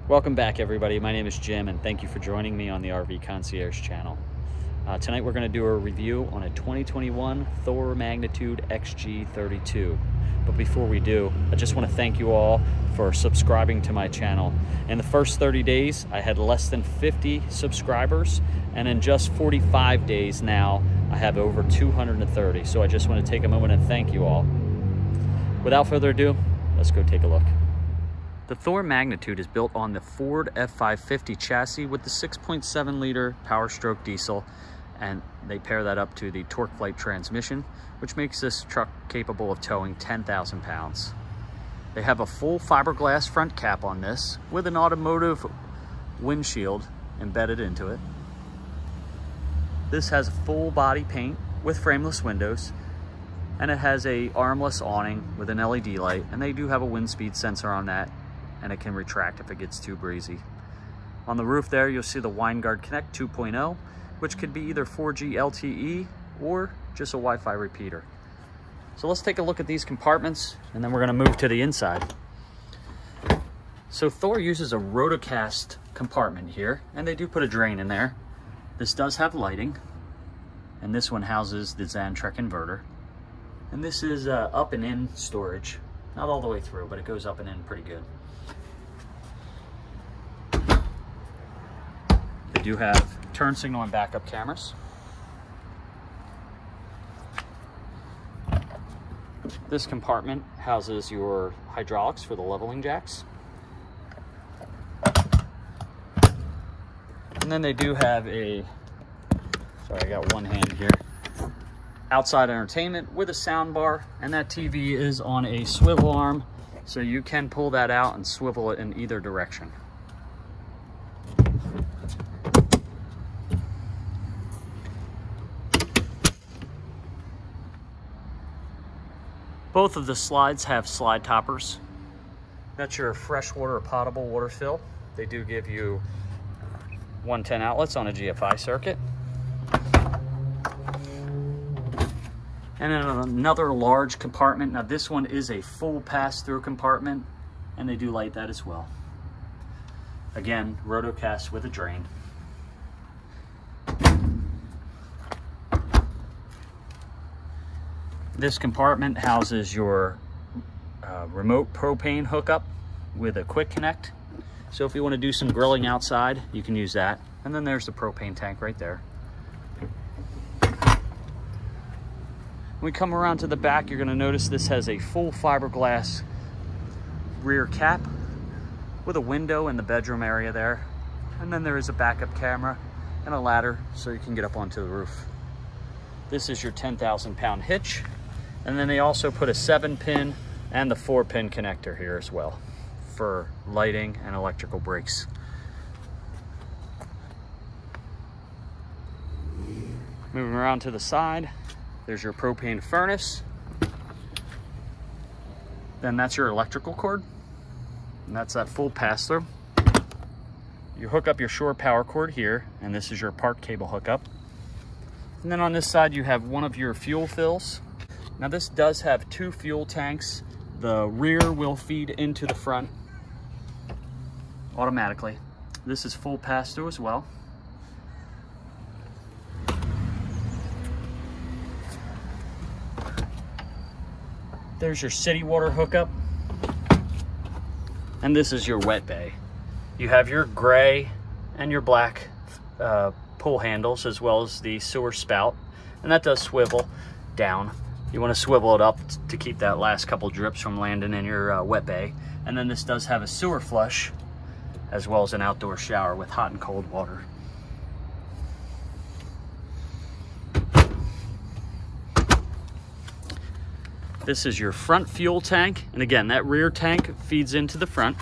Welcome back, everybody. My name is Jim, and thank you for joining me on the RV Concierge channel. Tonight we're going to do a review on a 2021 Thor Magnitude XG32. But before we do, I just want to thank you all for subscribing to my channel. In the first 30 days, I had less than 50 subscribers, and in just 45 days now, I have over 230. So I just want to take a moment and thank you all. Without further ado, let's go take a look. The Thor Magnitude is built on the Ford F550 chassis with the 6.7 liter Power Stroke diesel, and they pair that up to the Torque Flight transmission, which makes this truck capable of towing 10,000 pounds. They have a full fiberglass front cap on this with an automotive windshield embedded into it. This has full body paint with frameless windows, and it has a armless awning with an LED light, and they do have a wind speed sensor on that, and it can retract if it gets too breezy. On the roof there, you'll see the WineGuard Connect 2.0, which could be either 4G LTE or just a Wi-Fi repeater. So let's take a look at these compartments, and then we're gonna move to the inside. So Thor uses a rotocast compartment here, and they do put a drain in there. This does have lighting, and this one houses the Xantrek inverter. And this is up and in storage. Not all the way through, but it goes up and in pretty good. They do have turn signal and backup cameras. This compartment houses your hydraulics for the leveling jacks. And then they do have a, sorry, I got one hand here, outside entertainment with a sound bar, and that TV is on a swivel arm, so you can pull that out and swivel it in either direction. Both of the slides have slide toppers. That's your freshwater potable water fill. They do give you 110 outlets on a GFI circuit. And then another large compartment. Now this one is a full pass-through compartment, and they do light that as well. Again, rotocast with a drain. This compartment houses your remote propane hookup with a quick connect. So if you want to do some grilling outside, you can use that. And then there's the propane tank right there. When we come around to the back, you're going to notice this has a full fiberglass rear cap with a window in the bedroom area there. And then there is a backup camera and a ladder so you can get up onto the roof. This is your 10,000 pound hitch. And then they also put a 7-pin and the 4-pin connector here as well for lighting and electrical brakes. Moving around to the side, there's your propane furnace. Then that's your electrical cord, and that's that full pass-through. You hook up your shore power cord here, and this is your park cable hookup. And then on this side, you have one of your fuel fills. Now this does have 2 fuel tanks. The rear will feed into the front automatically. This is full pass-through as well. There's your city water hookup. And this is your wet bay. You have your gray and your black pull handles, as well as the sewer spout. And that does swivel down. You want to swivel it up to keep that last couple drips from landing in your wet bay. And then this does have a sewer flush, as well as an outdoor shower with hot and cold water. This is your front fuel tank. And again, that rear tank feeds into the front.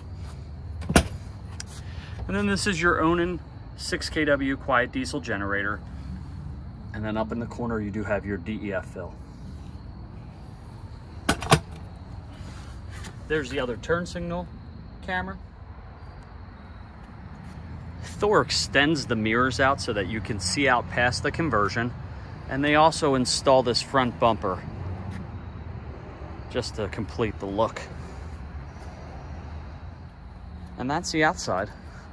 And then this is your Onan 6 kW quiet diesel generator. And then up in the corner, you do have your DEF fill. There's the other turn signal camera. Thor extends the mirrors out so that you can see out past the conversion. And they also install this front bumper just to complete the look. And that's the outside.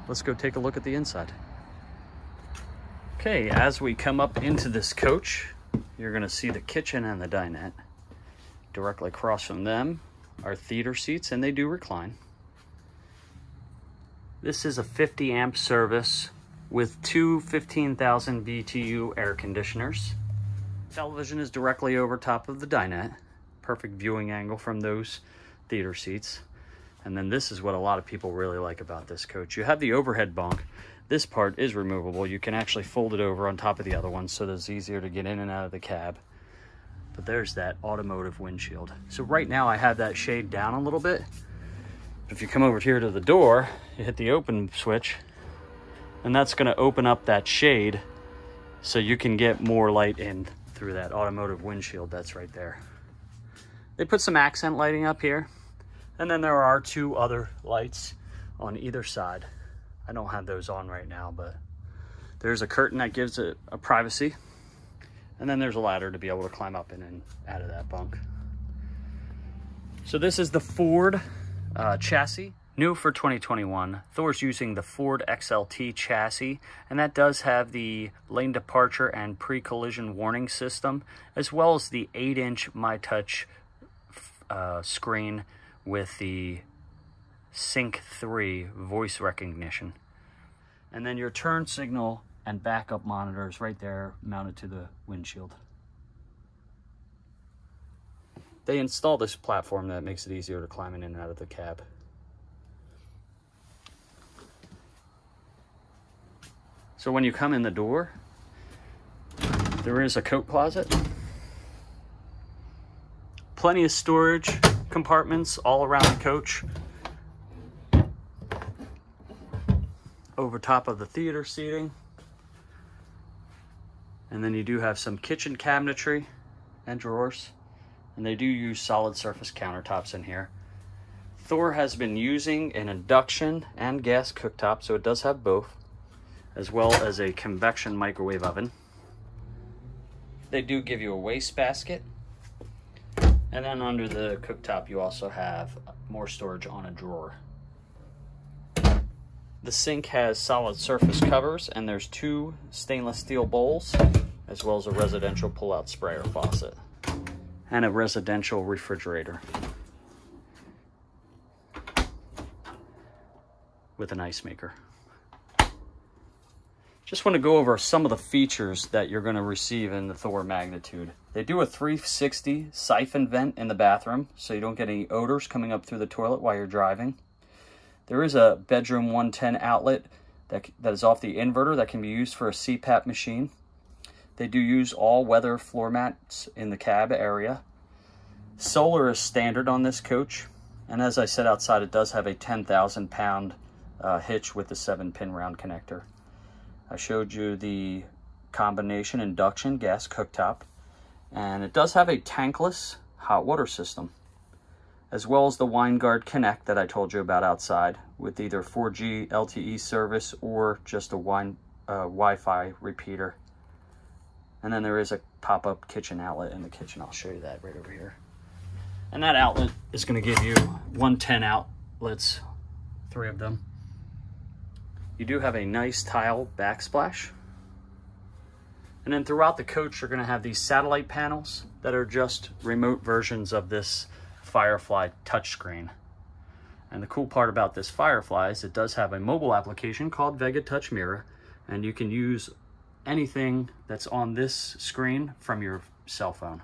Let's go take a look at the inside. Okay, as we come up into this coach, you're gonna see the kitchen and the dinette. Directly across from them are theater seats, and they do recline. This is a 50 amp service with two 15,000 BTU air conditioners. Television is directly over top of the dinette. Perfect viewing angle from those theater seats. And then this is what a lot of people really like about this coach. You have the overhead bunk. This part is removable. You can actually fold it over on top of the other one so that it's easier to get in and out of the cab. But there's that automotive windshield. So right now I have that shade down a little bit. If you come over here to the door, you hit the open switch, and that's gonna open up that shade so you can get more light in through that automotive windshield that's right there. They put some accent lighting up here, and then there are two other lights on either side. I don't have those on right now, but there's a curtain that gives it a privacy, and then there's a ladder to be able to climb up in and out of that bunk. So this is the Ford chassis. New for 2021, Thor's using the Ford XLT chassis, and that does have the lane departure and pre-collision warning system, as well as the 8-inch MyTouch screen with the Sync 3 voice recognition. And then your turn signal and backup monitors right there mounted to the windshield. They install this platform that makes it easier to climb in and out of the cab. So when you come in the door, there is a coat closet. Plenty of storage compartments all around the coach. Over top of the theater seating. And then you do have some kitchen cabinetry and drawers. And they do use solid surface countertops in here. Thor has been using an induction and gas cooktop, so it does have both, as well as a convection microwave oven. They do give you a wastebasket. And then under the cooktop, you also have more storage on a drawer. The sink has solid surface covers, and there's two stainless steel bowls, as well as a residential pull-out sprayer faucet. And a residential refrigerator with an ice maker. Just want to go over some of the features that you're going to receive in the Thor Magnitude. They do a 360 siphon vent in the bathroom, so you don't get any odors coming up through the toilet while you're driving. There is a bedroom 110 outlet that is off the inverter that can be used for a CPAP machine. They do use all-weather floor mats in the cab area. Solar is standard on this coach, and as I said outside, it does have a 10,000-pound hitch with the 7-pin round connector. I showed you the combination induction gas cooktop, and it does have a tankless hot water system, as well as the WineGuard Connect that I told you about outside, with either 4G LTE service or just a Wi-Fi repeater. And then there is a pop-up kitchen outlet in the kitchen. I'll show you that right over here. And that outlet is going to give you 110 outlets, 3 of them. You do have a nice tile backsplash. And then throughout the coach, you're going to have these satellite panels that are just remote versions of this Firefly touchscreen. And the cool part about this Firefly is it does have a mobile application called Vega Touch Mirror, and you can use anything that's on this screen from your cell phone.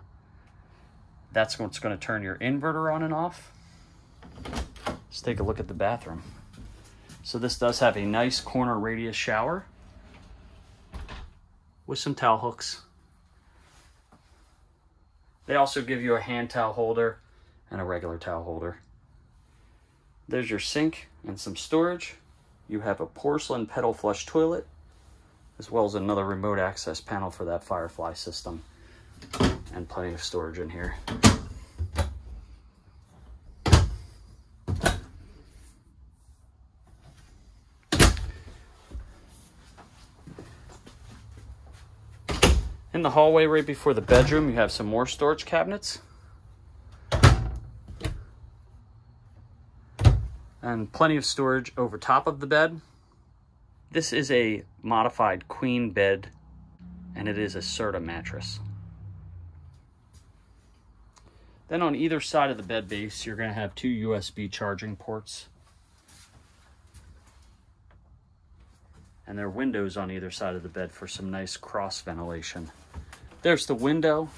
That's what's going to turn your inverter on and off. Let's take a look at the bathroom. So this does have a nice corner radius shower with some towel hooks. They also give you a hand towel holder and a regular towel holder. There's your sink and some storage. You have a porcelain pedal flush toilet, as well as another remote access panel for that Firefly system, and plenty of storage in here. In the hallway right before the bedroom, you have some more storage cabinets. and plenty of storage over top of the bed. This is a modified queen bed, and it is a Serta mattress. Then on either side of the bed base, you're going to have 2 USB charging ports. And there are windows on either side of the bed for some nice cross ventilation. There's the window.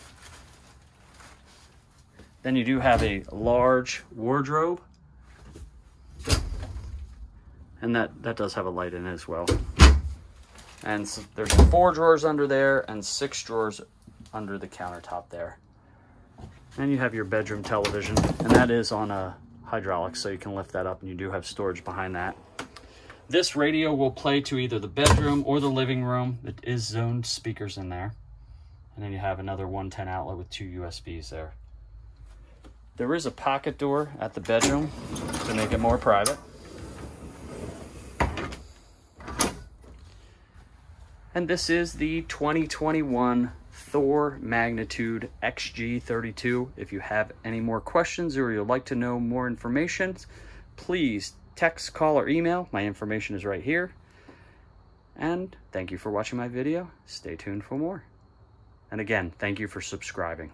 Then you do have a large wardrobe. And that does have a light in it as well. And so there's 4 drawers under there and 6 drawers under the countertop there. And you have your bedroom television, and that is on a hydraulic, so you can lift that up, and you do have storage behind that. This radio will play to either the bedroom or the living room. It is zoned speakers in there. And then you have another 110 outlet with 2 USBs there. There is a pocket door at the bedroom to make it more private. And this is the 2021 Thor Magnitude XG32. If you have any more questions or you'd like to know more information, please text, call, or email. My information is right here. And thank you for watching my video. Stay tuned for more. And again, thank you for subscribing.